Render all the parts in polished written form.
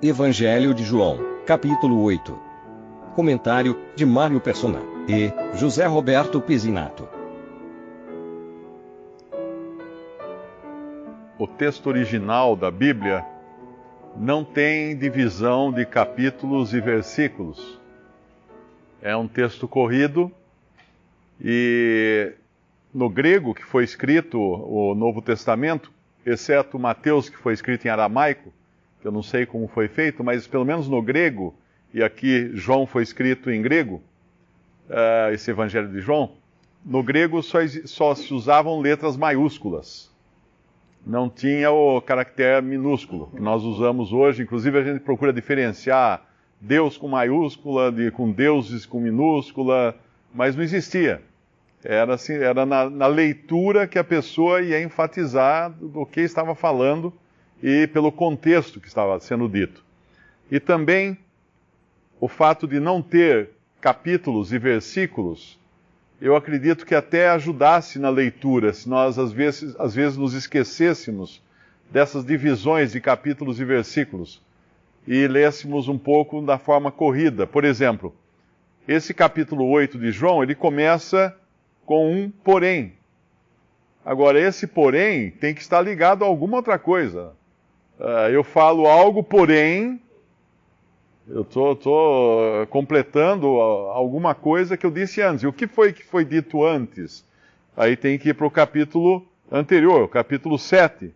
Evangelho de João, capítulo 8. Comentário de Mário Persona e José Roberto Pizzinato. O texto original da Bíblia não tem divisão de capítulos e versículos. É um texto corrido e no grego que foi escrito o Novo Testamento, exceto Mateus que foi escrito em aramaico, que eu não sei como foi feito, mas pelo menos no grego, e aqui João foi escrito em grego, esse Evangelho de João, no grego só se usavam letras maiúsculas. Não tinha o caractere minúsculo, que nós usamos hoje. Inclusive a gente procura diferenciar Deus com maiúscula, com deuses com minúscula, mas não existia. Era assim, era na leitura que a pessoa ia enfatizar do que estava falando e pelo contexto que estava sendo dito. E também o fato de não ter capítulos e versículos, eu acredito que até ajudasse na leitura, se nós às vezes nos esquecêssemos dessas divisões de capítulos e versículos e lêssemos um pouco da forma corrida. Por exemplo, esse capítulo 8 de João, ele começa com um porém. Agora, esse porém tem que estar ligado a alguma outra coisa. Eu falo algo, porém, eu estou completando alguma coisa que eu disse antes. E o que foi dito antes? Aí tem que ir para o capítulo anterior, o capítulo 7,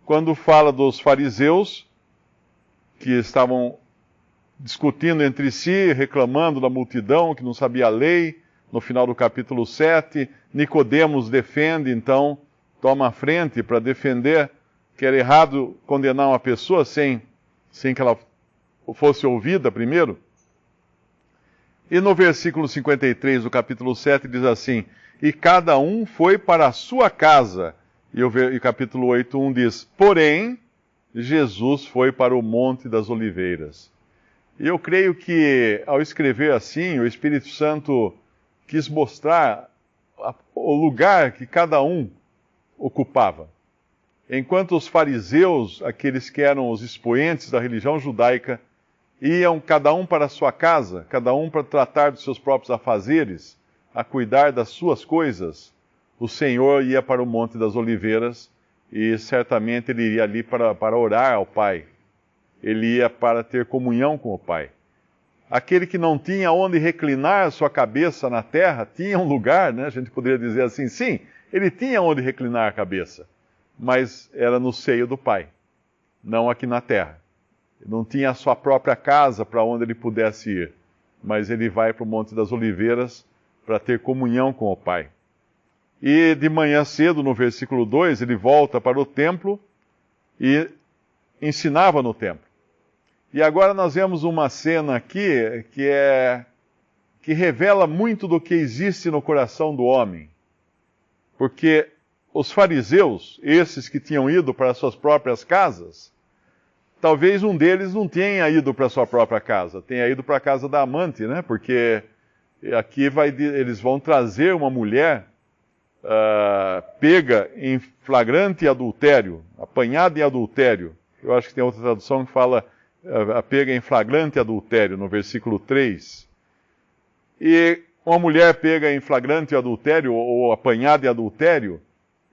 quando fala dos fariseus que estavam discutindo entre si, reclamando da multidão que não sabia a lei. No final do capítulo 7, Nicodemos defende, então, toma a frente para defender que era errado condenar uma pessoa sem que ela fosse ouvida primeiro. E no versículo 53 do capítulo 7 diz assim: e cada um foi para a sua casa. E o capítulo 8:1 diz: porém, Jesus foi para o Monte das Oliveiras. E eu creio que, ao escrever assim, o Espírito Santo quis mostrar o lugar que cada um ocupava. Enquanto os fariseus, aqueles que eram os expoentes da religião judaica, iam cada um para a sua casa, cada um para tratar dos seus próprios afazeres, a cuidar das suas coisas, o Senhor ia para o Monte das Oliveiras e certamente ele iria ali para orar ao Pai. Ele ia para ter comunhão com o Pai. Aquele que não tinha onde reclinar sua cabeça na terra, tinha um lugar, né? A gente poderia dizer assim, sim, ele tinha onde reclinar a cabeça, mas era no seio do Pai, não aqui na terra. Ele não tinha a sua própria casa para onde ele pudesse ir, mas ele vai para o Monte das Oliveiras para ter comunhão com o Pai. E de manhã cedo, no versículo 2, ele volta para o templo e ensinava no templo. E agora nós vemos uma cena aqui que revela muito do que existe no coração do homem. Porque os fariseus, esses que tinham ido para suas próprias casas, talvez um deles não tenha ido para sua própria casa, tenha ido para a casa da amante, né? Porque aqui eles vão trazer uma mulher pega em flagrante adultério, apanhada em adultério. Eu acho que tem outra tradução que fala pega em flagrante adultério, no versículo 3. E uma mulher pega em flagrante adultério ou apanhada em adultério,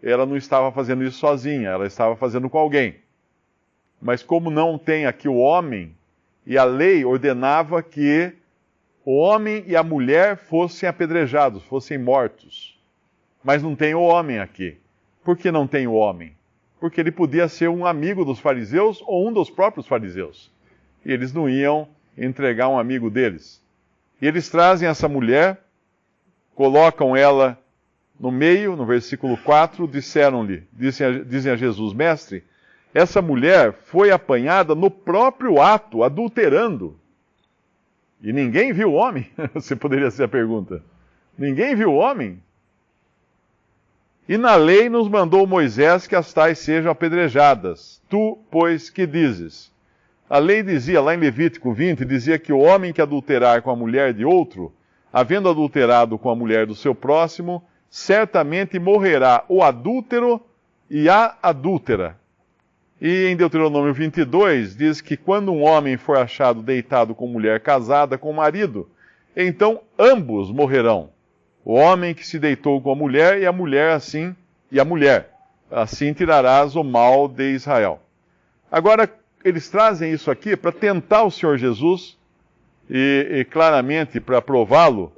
ela não estava fazendo isso sozinha, ela estava fazendo com alguém. Mas como não tem aqui o homem, e a lei ordenava que o homem e a mulher fossem apedrejados, fossem mortos. Mas não tem o homem aqui. Por que não tem o homem? Porque ele podia ser um amigo dos fariseus ou um dos próprios fariseus. E eles não iam entregar um amigo deles. E eles trazem essa mulher, colocam ela no meio, no versículo 4, dizem a Jesus, mestre, essa mulher foi apanhada no próprio ato, adulterando. E ninguém viu o homem? Você poderia ser a pergunta. Ninguém viu o homem? E na lei nos mandou Moisés que as tais sejam apedrejadas. Tu, pois, que dizes? A lei dizia, lá em Levítico 20, dizia que o homem que adulterar com a mulher de outro, havendo adulterado com a mulher do seu próximo, certamente morrerá o adúltero e a adúltera. E em Deuteronômio 22 diz que quando um homem for achado deitado com mulher casada com o marido, então ambos morrerão. O homem que se deitou com a mulher e a mulher assim, assim tirarás o mal de Israel. Agora, eles trazem isso aqui para tentar o Senhor Jesus e claramente para prová-lo,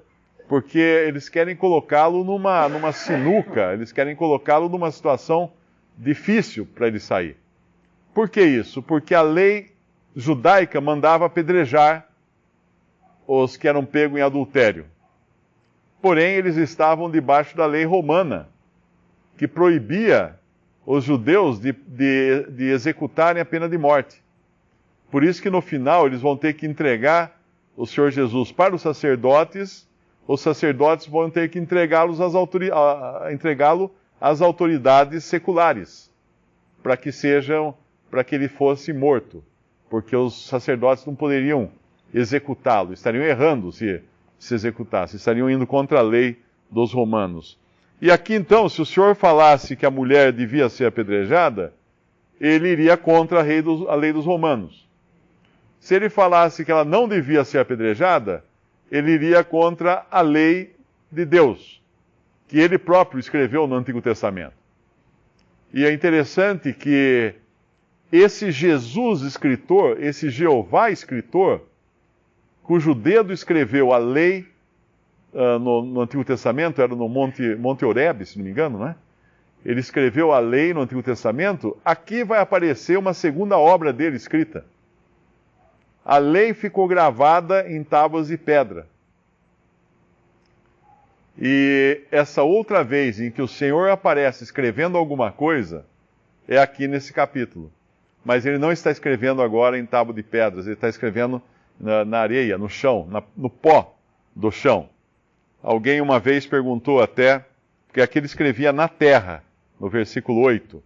porque eles querem colocá-lo numa sinuca, eles querem colocá-lo numa situação difícil para ele sair. Por que isso? Porque a lei judaica mandava apedrejar os que eram pegos em adultério. Porém, eles estavam debaixo da lei romana, que proibia os judeus de executarem a pena de morte. Por isso que no final eles vão ter que entregar o Senhor Jesus para os sacerdotes vão ter que entregá-lo às autoridades seculares, para que ele fosse morto, porque os sacerdotes não poderiam executá-lo, estariam errando se executassem, estariam indo contra a lei dos romanos. E aqui então, se o Senhor falasse que a mulher devia ser apedrejada, ele iria contra a lei dos romanos. Se ele falasse que ela não devia ser apedrejada, ele iria contra a lei de Deus, que ele próprio escreveu no Antigo Testamento. E é interessante que esse Jesus escritor, esse Jeová escritor, cujo dedo escreveu a lei no Antigo Testamento, era no Monte Horebe, se não me engano, né? Ele escreveu a lei no Antigo Testamento, aqui vai aparecer uma segunda obra dele escrita. A lei ficou gravada em tábuas de pedra. E essa outra vez em que o Senhor aparece escrevendo alguma coisa, é aqui nesse capítulo. Mas ele não está escrevendo agora em tábua de pedras, ele está escrevendo na areia, no chão, no pó do chão. Alguém uma vez perguntou até, porque aqui ele escrevia na terra, no versículo 8.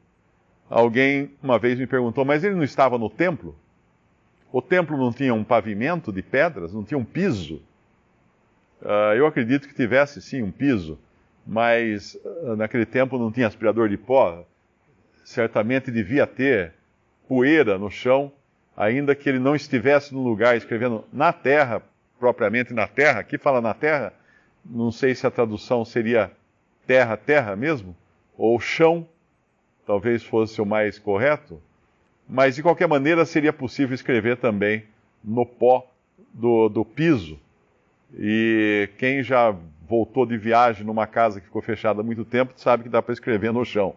Alguém uma vez me perguntou, mas ele não estava no templo? O templo não tinha um pavimento de pedras, não tinha um piso? Eu acredito que tivesse sim um piso, mas naquele tempo não tinha aspirador de pó. Certamente devia ter poeira no chão, ainda que ele não estivesse no lugar escrevendo na terra, propriamente na terra. Aqui fala na terra, não sei se a tradução seria terra, terra mesmo, ou chão, talvez fosse o mais correto. Mas, de qualquer maneira, seria possível escrever também no pó do piso. E quem já voltou de viagem numa casa que ficou fechada há muito tempo, sabe que dá para escrever no chão,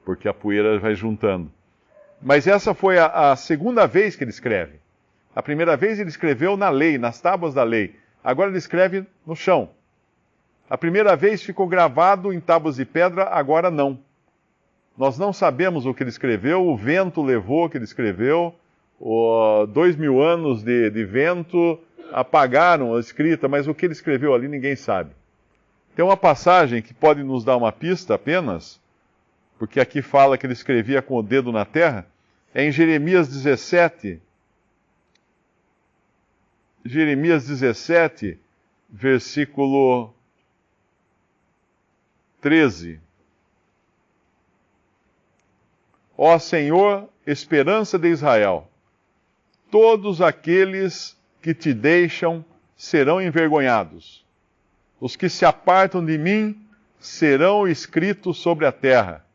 porque a poeira vai juntando. Mas essa foi a segunda vez que ele escreve. A primeira vez ele escreveu na lei, nas tábuas da lei. Agora ele escreve no chão. A primeira vez ficou gravado em tábuas de pedra, agora não. Nós não sabemos o que ele escreveu, o vento levou o que ele escreveu, 2000 anos de vento apagaram a escrita, mas o que ele escreveu ali ninguém sabe. Tem uma passagem que pode nos dar uma pista apenas, porque aqui fala que ele escrevia com o dedo na terra, é em Jeremias 17. Jeremias 17, versículo 13. Ó Senhor, esperança de Israel, todos aqueles que te deixam serão envergonhados. Os que se apartam de mim serão escritos sobre a terra,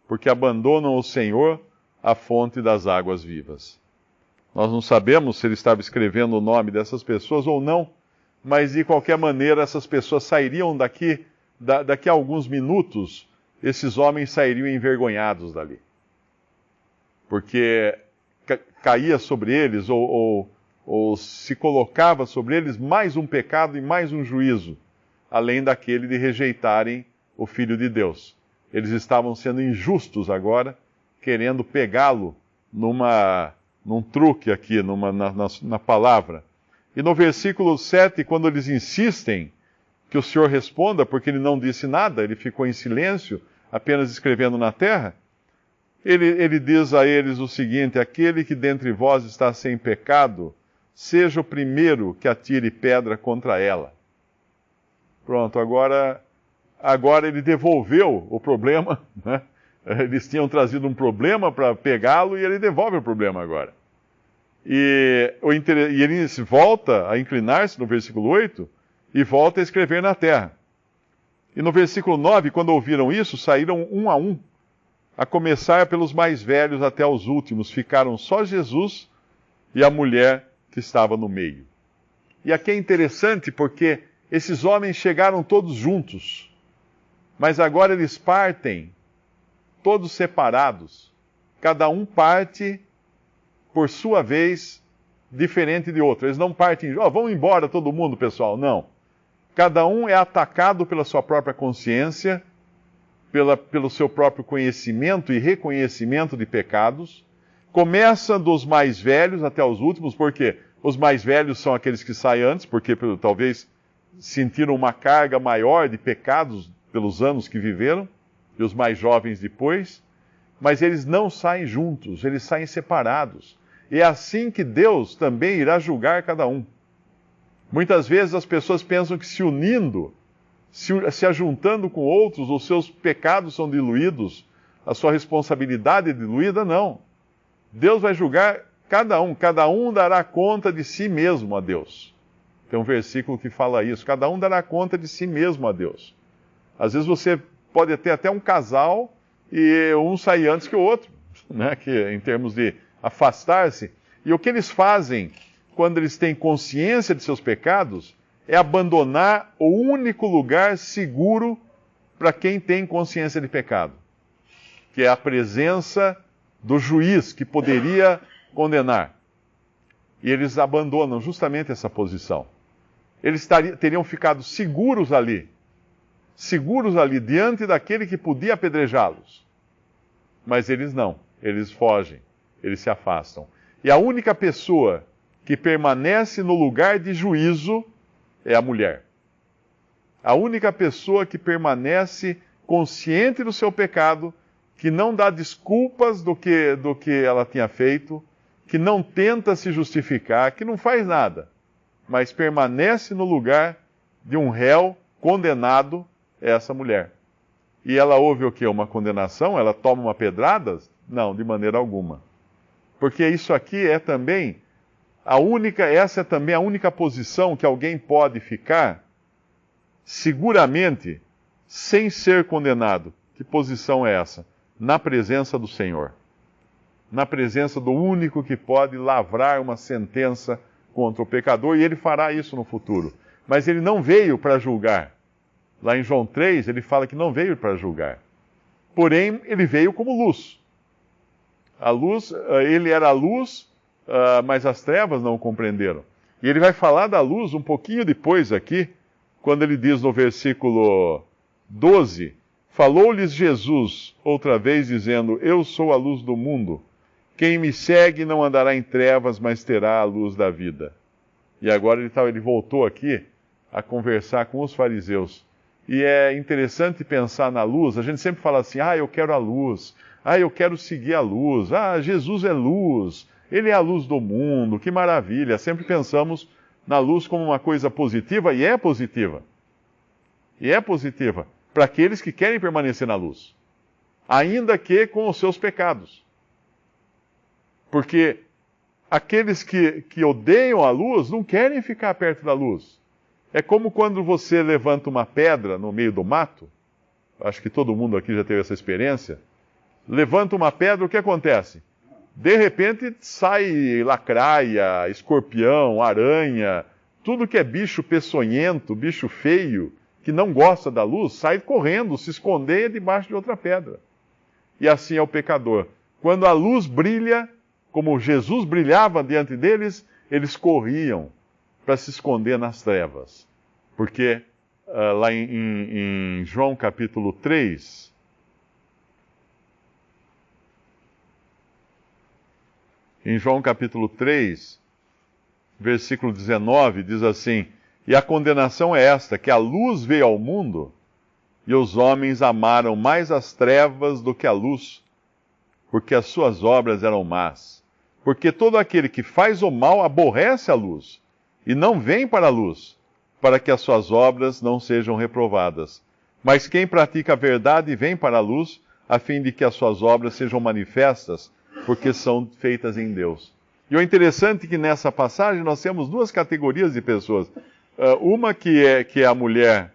porque abandonam o Senhor, a fonte das águas vivas. Nós não sabemos se ele estava escrevendo o nome dessas pessoas ou não, mas de qualquer maneira essas pessoas sairiam daqui a alguns minutos, esses homens sairiam envergonhados dali. Porque caía sobre eles ou se colocava sobre eles mais um pecado e mais um juízo, além daquele de rejeitarem o Filho de Deus. Eles estavam sendo injustos agora, querendo pegá-lo num truque aqui, na palavra. E no versículo 7, quando eles insistem que o Senhor responda, porque ele não disse nada, ele ficou em silêncio, apenas escrevendo na terra, ele diz a eles o seguinte: aquele que dentre vós está sem pecado, seja o primeiro que atire pedra contra ela. Pronto, agora ele devolveu o problema, né? Eles tinham trazido um problema para pegá-lo e ele devolve o problema agora. E ele volta a inclinar-se no versículo 8 e volta a escrever na terra. E no versículo 9, quando ouviram isso, saíram um, a começar pelos mais velhos até os últimos. Ficaram só Jesus e a mulher que estava no meio. E aqui é interessante porque esses homens chegaram todos juntos, mas agora eles partem todos separados. Cada um parte, por sua vez, diferente de outro. Eles não partem, vamos embora todo mundo, pessoal. Não. Cada um é atacado pela sua própria consciência, pelo seu próprio conhecimento e reconhecimento de pecados. Começa dos mais velhos até os últimos, porque os mais velhos são aqueles que saem antes, porque talvez sentiram uma carga maior de pecados pelos anos que viveram, e os mais jovens depois, mas eles não saem juntos, eles saem separados. E é assim que Deus também irá julgar cada um. Muitas vezes as pessoas pensam que se unindo, se ajuntando com outros, os seus pecados são diluídos, a sua responsabilidade é diluída. Não. Deus vai julgar cada um dará conta de si mesmo a Deus. Tem um versículo que fala isso, cada um dará conta de si mesmo a Deus. Às vezes você pode ter até um casal e um sair antes que o outro, né? Que, em termos de afastar-se. E o que eles fazem quando eles têm consciência de seus pecados é abandonar o único lugar seguro para quem tem consciência de pecado, que é a presença do juiz que poderia condenar. E eles abandonam justamente essa posição. Eles teriam ficado seguros ali diante daquele que podia apedrejá-los. Mas eles não, eles fogem, eles se afastam. E a única pessoa que permanece no lugar de juízo é a mulher. A única pessoa que permanece consciente do seu pecado, que não dá desculpas do que ela tinha feito, que não tenta se justificar, que não faz nada, mas permanece no lugar de um réu condenado, é essa mulher. E ela ouve o quê? Uma condenação? Ela toma uma pedrada? Não, de maneira alguma. Porque isso aqui é também essa é também a única posição que alguém pode ficar seguramente sem ser condenado. Que posição é essa? Na presença do Senhor. Na presença do único que pode lavrar uma sentença contra o pecador, e ele fará isso no futuro. Mas ele não veio para julgar. Lá em João 3, ele fala que não veio para julgar. Porém, ele veio como luz. A luz, ele era a luz, mas as trevas não o compreenderam. E ele vai falar da luz um pouquinho depois aqui, quando ele diz no versículo 12, falou-lhes Jesus outra vez, dizendo, eu sou a luz do mundo. Quem me segue não andará em trevas, mas terá a luz da vida. E agora ele voltou aqui a conversar com os fariseus. E é interessante pensar na luz. A gente sempre fala assim, eu quero a luz. Eu quero seguir a luz. Jesus é luz. Ele é a luz do mundo. Que maravilha. Sempre pensamos na luz como uma coisa positiva, e é positiva. E é positiva para aqueles que querem permanecer na luz. Ainda que com os seus pecados. Porque aqueles que odeiam a luz não querem ficar perto da luz. É como quando você levanta uma pedra no meio do mato. Acho que todo mundo aqui já teve essa experiência. Levanta uma pedra, o que acontece? De repente sai lacraia, escorpião, aranha, tudo que é bicho peçonhento, bicho feio, que não gosta da luz, sai correndo, se esconder debaixo de outra pedra. E assim é o pecador. Quando a luz brilha, como Jesus brilhava diante deles, eles corriam para se esconder nas trevas. Porque lá em João capítulo 3, em João capítulo 3, versículo 19, diz assim, e a condenação é esta, que a luz veio ao mundo, e os homens amaram mais as trevas do que a luz, porque as suas obras eram más. Porque todo aquele que faz o mal aborrece a luz, e não vem para a luz, para que as suas obras não sejam reprovadas. Mas quem pratica a verdade vem para a luz, a fim de que as suas obras sejam manifestas, porque são feitas em Deus. E o interessante é que nessa passagem nós temos duas categorias de pessoas. Uma que é a mulher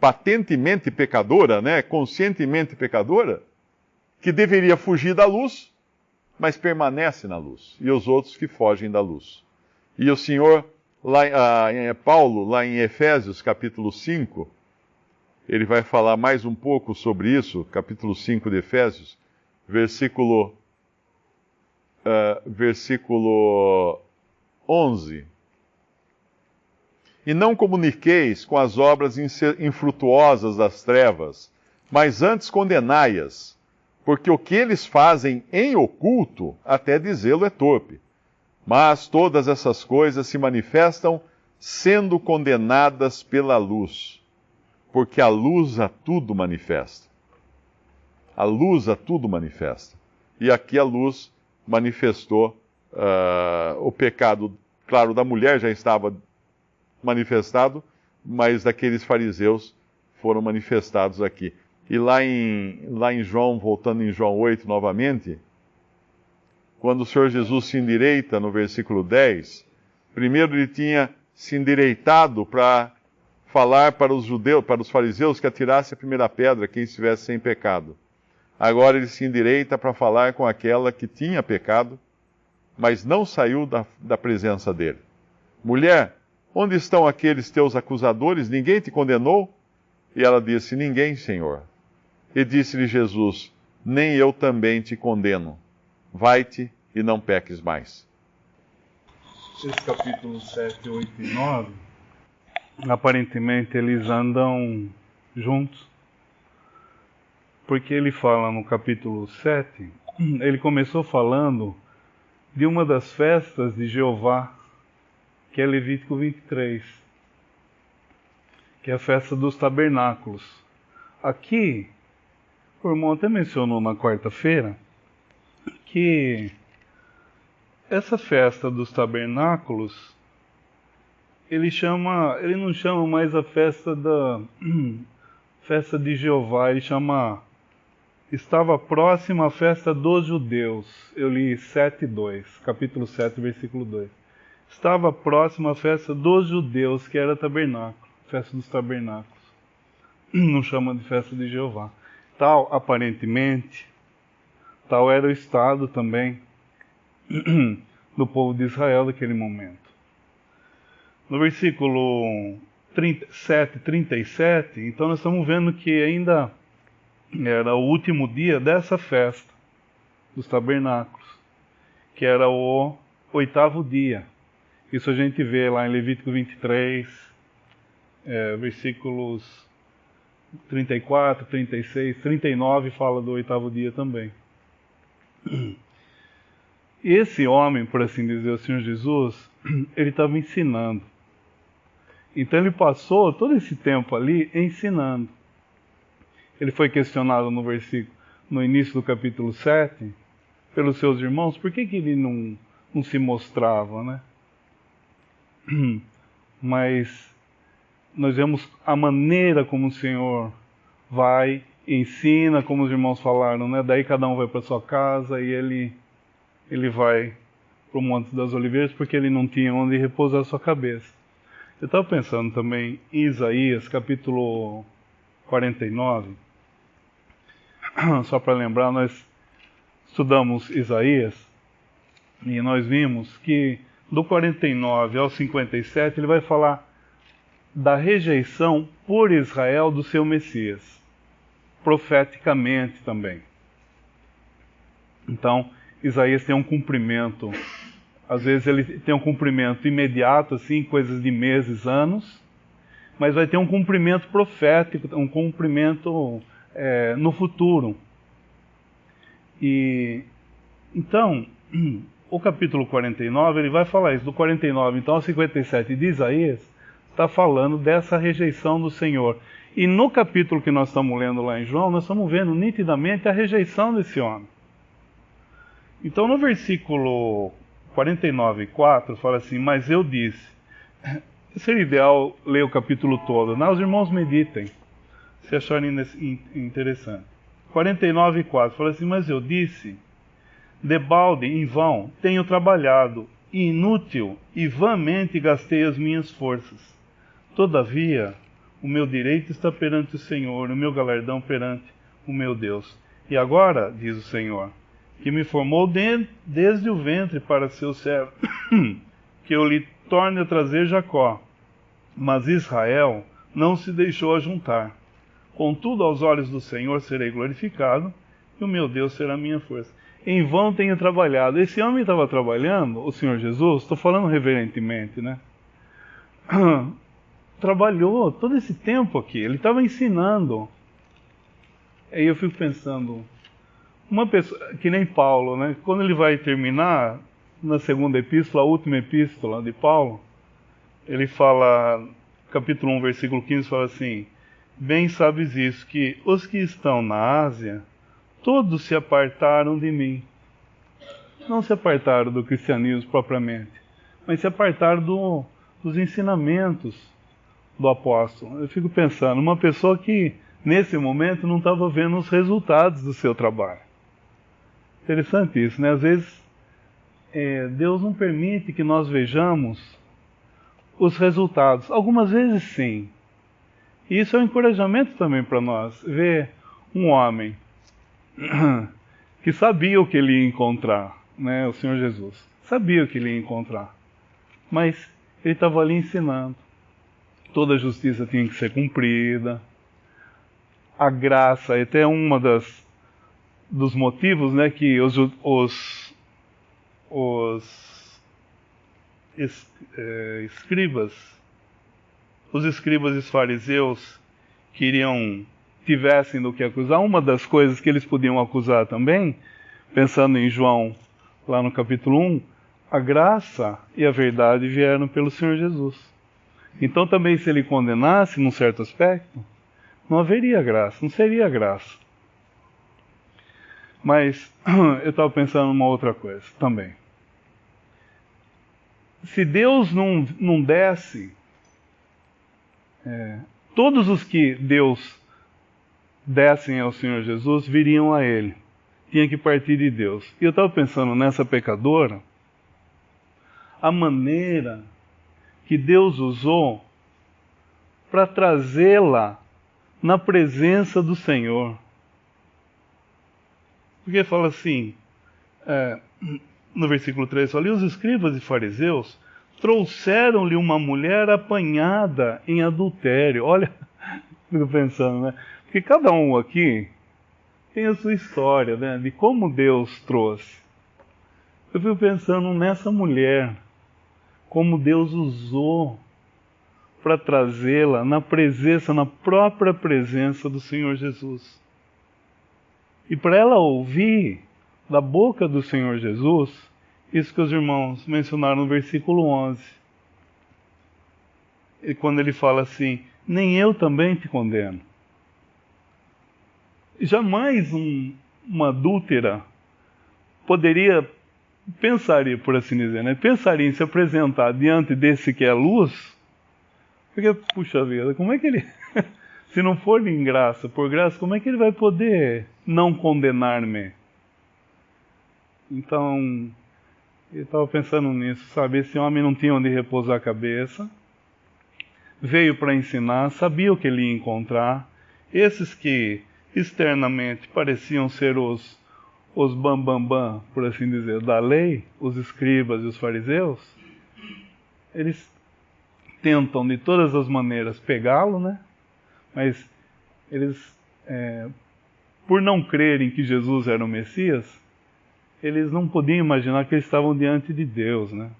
patentemente pecadora, né, conscientemente pecadora, que deveria fugir da luz, mas permanece na luz. E os outros que fogem da luz. E o Senhor, Paulo, lá em Efésios capítulo 5, ele vai falar mais um pouco sobre isso, capítulo 5 de Efésios, versículo 11. E não comuniqueis com as obras infrutuosas das trevas, mas antes condenai-as, porque o que eles fazem em oculto, até dizê-lo é torpe. Mas todas essas coisas se manifestam sendo condenadas pela luz, porque a luz a tudo manifesta. A luz a tudo manifesta. E aqui a luz manifestou o pecado, claro, da mulher já estava manifestado, mas daqueles fariseus foram manifestados aqui. E lá em João, voltando em João 8 novamente, quando o Senhor Jesus se endireita no versículo 10, primeiro ele tinha se endireitado para falar para os judeus, para os fariseus que atirasse a primeira pedra quem estivesse sem pecado. Agora ele se endireita para falar com aquela que tinha pecado, mas não saiu da presença dele. Mulher, onde estão aqueles teus acusadores? Ninguém te condenou? E ela disse, ninguém, Senhor. E disse-lhe Jesus, nem eu também te condeno. Vai-te e não peques mais. Esses capítulos 7, 8 e 9, aparentemente eles andam juntos. Porque ele fala no capítulo 7, ele começou falando de uma das festas de Jeová, que é Levítico 23, que é a festa dos tabernáculos. Aqui, o irmão até mencionou na quarta-feira, que essa festa dos tabernáculos, ele não chama mais a festa de Jeová, ele chama, estava próxima a festa dos judeus. Eu li 7:2, capítulo 7, versículo 2. Estava próxima a festa dos judeus, que era tabernáculo, festa dos tabernáculos. Não chama de festa de Jeová. Tal, aparentemente, tal era o estado também do povo de Israel naquele momento. No versículo 37, então nós estamos vendo que ainda era o último dia dessa festa dos tabernáculos, que era o 8º dia. Isso a gente vê lá em Levítico 23, versículos 34, 36, 39 fala do 8º dia também. Esse homem, por assim dizer, o Senhor Jesus, ele estava ensinando. Então ele passou todo esse tempo ali ensinando. Ele foi questionado no início do capítulo 7, pelos seus irmãos, por que ele não se mostrava, né? Mas nós vemos a maneira como o Senhor vai, ensina, como os irmãos falaram, né? Daí cada um vai para sua casa e ele vai para o Monte das Oliveiras porque ele não tinha onde repousar sua cabeça. Eu estava pensando também em Isaías, capítulo 49. Só para lembrar, nós estudamos Isaías e nós vimos que do 49 ao 57 ele vai falar da rejeição por Israel do seu Messias, profeticamente também. Então, Isaías tem um cumprimento, às vezes ele tem um cumprimento imediato, assim, coisas de meses, anos, mas vai ter um cumprimento profético, um cumprimento no futuro. E então, o capítulo 49, ele vai falar isso, do 49 então ao 57 de Isaías, está falando dessa rejeição do Senhor. E no capítulo que nós estamos lendo lá em João, nós estamos vendo nitidamente a rejeição desse homem. Então no versículo 49:4 fala assim, mas eu disse, seria ideal ler o capítulo todo, né? Os irmãos meditem. se acharem interessante. 49:4 fala assim: mas eu disse, debalde, em vão, tenho trabalhado, inútil e vãmente gastei as minhas forças. Todavia, o meu direito está perante o Senhor, o meu galardão perante o meu Deus. E agora, diz o Senhor, que me formou desde o ventre para seu servo, que eu lhe torne a trazer Jacó. Mas Israel não se deixou ajuntar. Contudo, aos olhos do Senhor serei glorificado, e o meu Deus será a minha força. Em vão tenho trabalhado. Esse homem estava trabalhando, o Senhor Jesus, estou falando reverentemente, né? Trabalhou todo esse tempo aqui, ele estava ensinando. Aí eu fico pensando, uma pessoa, que nem Paulo, né? Quando ele vai terminar, na segunda epístola, a última epístola de Paulo, ele fala, capítulo 1, versículo 15, fala assim: bem sabes isso, que os que estão na Ásia, todos se apartaram de mim. Não se apartaram do cristianismo propriamente, mas se apartaram dos ensinamentos do apóstolo. Eu fico pensando, uma pessoa que nesse momento não estava vendo os resultados do seu trabalho. Interessante isso, né? Às vezes Deus não permite que nós vejamos os resultados. Algumas vezes sim. E isso é um encorajamento também para nós. Ver um homem que sabia o que ele ia encontrar, né? O Senhor Jesus. Sabia o que ele ia encontrar. Mas ele estava ali ensinando. Toda a justiça tinha que ser cumprida. A graça, até uma dos motivos, né, que os escribas e os fariseus tivessem do que acusar. Uma das coisas que eles podiam acusar também, pensando em João, lá no capítulo 1, a graça e a verdade vieram pelo Senhor Jesus. Então também, se ele condenasse, num certo aspecto, não haveria graça, não seria graça. Mas eu estava pensando numa outra coisa também. Se Deus não desse, todos os que Deus dessem ao Senhor Jesus viriam a Ele. Tinha que partir de Deus. E eu estava pensando nessa pecadora, a maneira que Deus usou para trazê-la na presença do Senhor. Porque fala assim, no versículo 3, ali os escribas e fariseus trouxeram-lhe uma mulher apanhada em adultério. Olha, fico pensando, né? Porque cada um aqui tem a sua história, né? De como Deus trouxe. Eu fico pensando nessa mulher, como Deus usou para trazê-la na própria presença do Senhor Jesus. E para ela ouvir da boca do Senhor Jesus, isso que os irmãos mencionaram no versículo 11. E quando ele fala assim, nem eu também te condeno. Jamais uma adúltera pensaria, por assim dizer, né? Pensaria em se apresentar diante desse que é a luz, porque, puxa vida, como é que ele... Se não for em graça, por graça, como é que ele vai poder não condenar-me? Então, eu estava pensando nisso, sabe? Esse homem não tinha onde repousar a cabeça, veio para ensinar, sabia o que ele ia encontrar. Esses que externamente pareciam ser os bambambam, por assim dizer, da lei, os escribas e os fariseus, eles tentam de todas as maneiras pegá-lo, né? Mas eles, por não crerem que Jesus era o Messias, eles não podiam imaginar que eles estavam diante de Deus, né?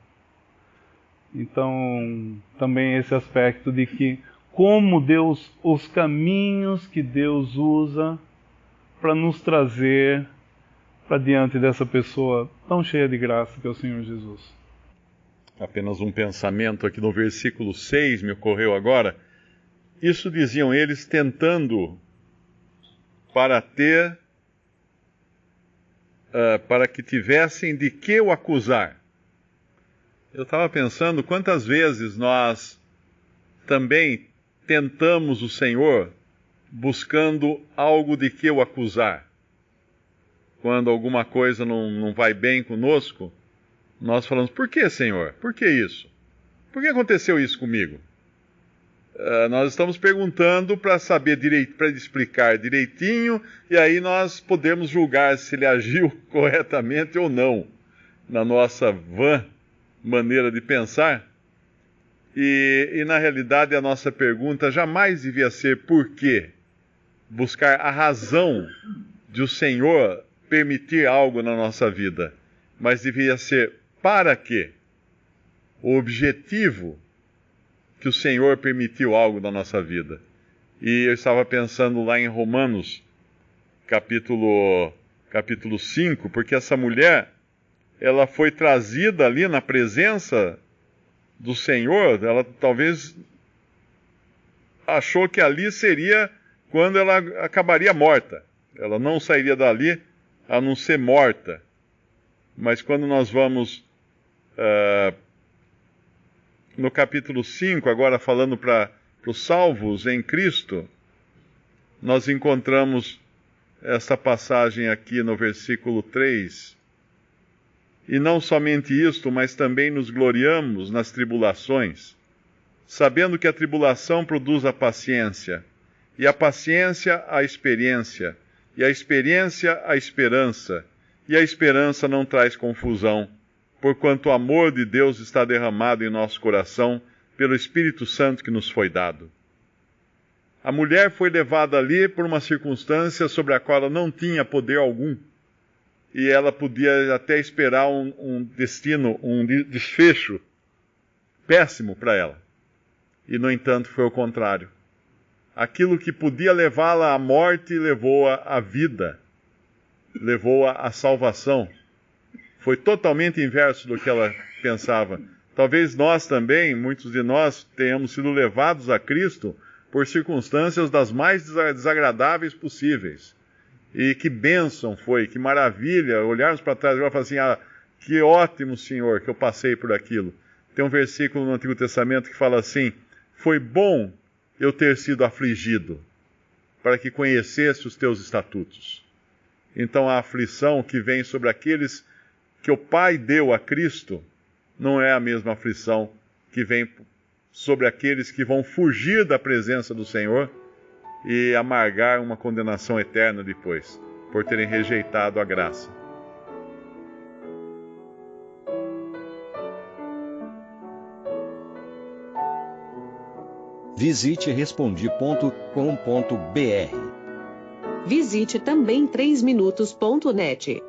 Então, também esse aspecto de que como Deus, os caminhos que Deus usa para nos trazer para diante dessa pessoa tão cheia de graça que é o Senhor Jesus. Apenas um pensamento aqui no versículo 6 me ocorreu agora. Isso diziam eles tentando para que tivessem de que o acusar. Eu estava pensando quantas vezes nós também tentamos o Senhor buscando algo de que o acusar. Quando alguma coisa não vai bem conosco, nós falamos, por que, Senhor? Por que isso? Por que aconteceu isso comigo? Nós estamos perguntando para saber direito, para ele explicar direitinho, e aí nós podemos julgar se ele agiu corretamente ou não, na nossa vã maneira de pensar. E na realidade a nossa pergunta jamais devia ser por quê? Buscar a razão de o Senhor permitir algo na nossa vida, mas devia ser para quê? O objetivo que o Senhor permitiu algo na nossa vida. E eu estava pensando lá em Romanos, capítulo 5, porque essa mulher, ela foi trazida ali na presença do Senhor, ela talvez achou que ali seria quando ela acabaria morta. Ela não sairia dali a não ser morta. Mas quando nós vamos no capítulo 5, agora falando para os salvos em Cristo, nós encontramos essa passagem aqui no versículo 3. E não somente isto, mas também nos gloriamos nas tribulações, sabendo que a tribulação produz a paciência, e a paciência a experiência, e a experiência a esperança, e a esperança não traz confusão, porquanto o amor de Deus está derramado em nosso coração pelo Espírito Santo que nos foi dado. A mulher foi levada ali por uma circunstância sobre a qual ela não tinha poder algum, e ela podia até esperar um destino, um desfecho péssimo para ela. E, no entanto, foi o contrário. Aquilo que podia levá-la à morte, levou-a à vida, levou-a à salvação. Foi totalmente inverso do que ela pensava. Talvez nós também, muitos de nós, tenhamos sido levados a Cristo por circunstâncias das mais desagradáveis possíveis. E que bênção foi, que maravilha, olharmos para trás e falar assim, que ótimo, Senhor, que eu passei por aquilo. Tem um versículo no Antigo Testamento que fala assim, foi bom eu ter sido afligido, para que conhecesse os teus estatutos. Então a aflição que vem sobre aqueles que o Pai deu a Cristo, não é a mesma aflição que vem sobre aqueles que vão fugir da presença do Senhor e amargar uma condenação eterna depois, por terem rejeitado a graça. Visite Respondi.com.br. Visite também 3minutos.net.